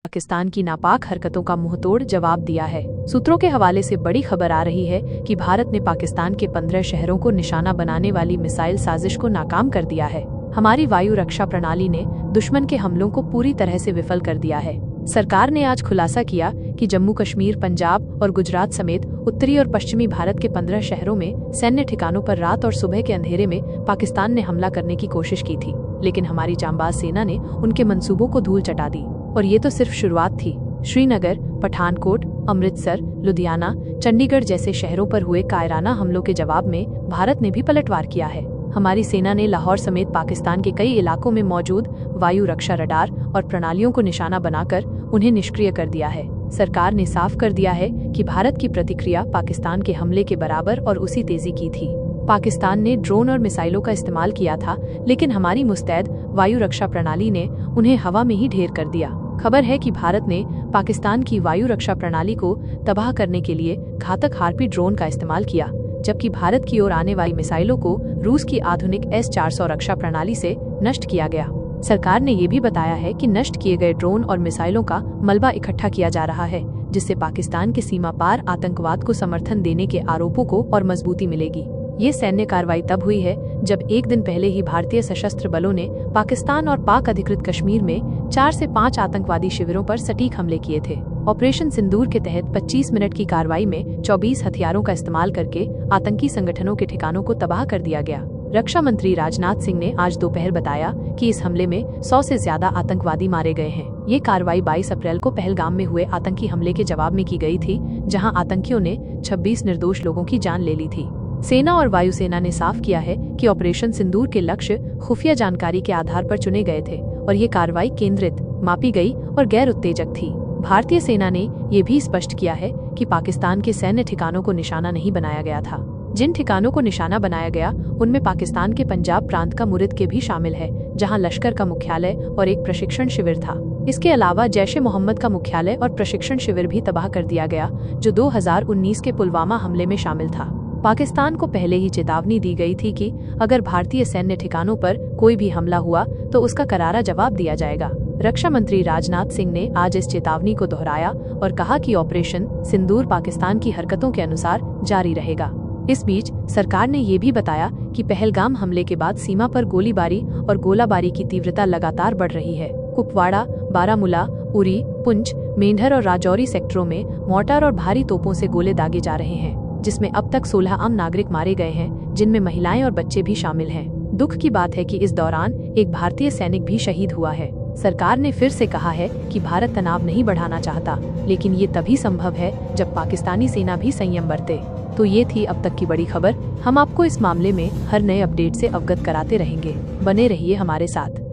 पाकिस्तान की नापाक हरकतों का मुंहतोड़ जवाब दिया है। सूत्रों के हवाले से बड़ी खबर आ रही है कि भारत ने पाकिस्तान के 15 शहरों को निशाना बनाने वाली मिसाइल साजिश को नाकाम कर दिया है। हमारी वायु रक्षा प्रणाली ने दुश्मन के हमलों को पूरी तरह से विफल कर दिया है। सरकार ने आज खुलासा किया कि जम्मू कश्मीर, पंजाब और गुजरात समेत उत्तरी और पश्चिमी भारत के 15 शहरों में सैन्य ठिकानों पर रात और सुबह के अंधेरे में पाकिस्तान ने हमला करने की कोशिश की थी, लेकिन हमारी जांबाज सेना ने उनके मंसूबों को धूल चटा दी। और ये तो सिर्फ शुरुआत थी। श्रीनगर, पठानकोट, अमृतसर, लुधियाना, चंडीगढ़ जैसे शहरों पर हुए कायराना हमलों के जवाब में भारत ने भी पलटवार किया है। हमारी सेना ने लाहौर समेत पाकिस्तान के कई इलाकों में मौजूद वायु रक्षा रडार और प्रणालियों को निशाना बनाकर उन्हें निष्क्रिय कर दिया है। सरकार ने साफ कर दिया है कि भारत की प्रतिक्रिया पाकिस्तान के हमले के बराबर और उसी तेजी की थी। पाकिस्तान ने ड्रोन और मिसाइलों का इस्तेमाल किया था, लेकिन हमारी मुस्तैद वायु रक्षा प्रणाली ने उन्हें हवा में ही ढेर कर दिया। खबर है कि भारत ने पाकिस्तान की वायु रक्षा प्रणाली को तबाह करने के लिए घातक हार्पी ड्रोन का इस्तेमाल किया, जबकि भारत की ओर आने वाली मिसाइलों को रूस की आधुनिक S-400 रक्षा प्रणाली से नष्ट किया गया। सरकार ने ये भी बताया है कि नष्ट किए गए ड्रोन और मिसाइलों का मलबा इकट्ठा किया जा रहा है, जिससे पाकिस्तान के सीमा पार आतंकवाद को समर्थन देने के आरोपों को और मजबूती मिलेगी। ये सैन्य कार्रवाई तब हुई है जब एक दिन पहले ही भारतीय सशस्त्र बलों ने पाकिस्तान और पाक अधिकृत कश्मीर में 4 से 5 आतंकवादी शिविरों पर सटीक हमले किए थे। ऑपरेशन सिंदूर के तहत 25 मिनट की कार्रवाई में 24 हथियारों का इस्तेमाल करके आतंकी संगठनों के ठिकानों को तबाह कर दिया गया। रक्षा मंत्री राजनाथ सिंह ने आज दोपहर बताया कि इस हमले में 100 से ज्यादा आतंकवादी मारे गए हैं। ये कार्रवाई 22 अप्रैल को पहलगाम में हुए आतंकी हमले के जवाब में की गई थी, जहां आतंकियों ने 26 निर्दोष लोगों की जान ले ली थी। सेना और वायुसेना ने साफ किया है कि ऑपरेशन सिंदूर के लक्ष्य खुफिया जानकारी के आधार पर चुने गए थे और ये कार्रवाई केंद्रित, मापी गई और गैर उत्तेजक थी। भारतीय सेना ने ये भी स्पष्ट किया है कि पाकिस्तान के सैन्य ठिकानों को निशाना नहीं बनाया गया था। जिन ठिकानों को निशाना बनाया गया उनमें पाकिस्तान के पंजाब प्रांत का मुरिद के भी शामिल है, जहां लश्कर का मुख्यालय और एक प्रशिक्षण शिविर था। इसके अलावा जैश-ए-मोहम्मद का मुख्यालय और प्रशिक्षण शिविर भी तबाह कर दिया गया, जो 2019 के पुलवामा हमले में शामिल था। पाकिस्तान को पहले ही चेतावनी दी गई थी कि अगर भारतीय सैन्य ठिकानों पर कोई भी हमला हुआ तो उसका करारा जवाब दिया जाएगा। रक्षा मंत्री राजनाथ सिंह ने आज इस चेतावनी को दोहराया और कहा कि ऑपरेशन सिंदूर पाकिस्तान की हरकतों के अनुसार जारी रहेगा। इस बीच सरकार ने ये भी बताया कि पहलगाम हमले के बाद सीमा पर गोलीबारी और गोलाबारी की तीव्रता लगातार बढ़ रही है। कुपवाड़ा, बारामूला, उरी, पुंछ, मेंढर और राजौरी सेक्टरों में मोर्टार और भारी तोपों से गोले दागे जा रहे हैं, जिसमें अब तक 16 आम नागरिक मारे गए हैं, जिनमें महिलाएं और बच्चे भी शामिल हैं। दुख की बात है कि इस दौरान एक भारतीय सैनिक भी शहीद हुआ है। सरकार ने फिर से कहा है कि भारत तनाव नहीं बढ़ाना चाहता, लेकिन ये तभी संभव है जब पाकिस्तानी सेना भी संयम बरते। तो ये थी अब तक की बड़ी खबर। हम आपको इस मामले में हर नए अपडेट से अवगत कराते रहेंगे। बने रहिए हमारे साथ।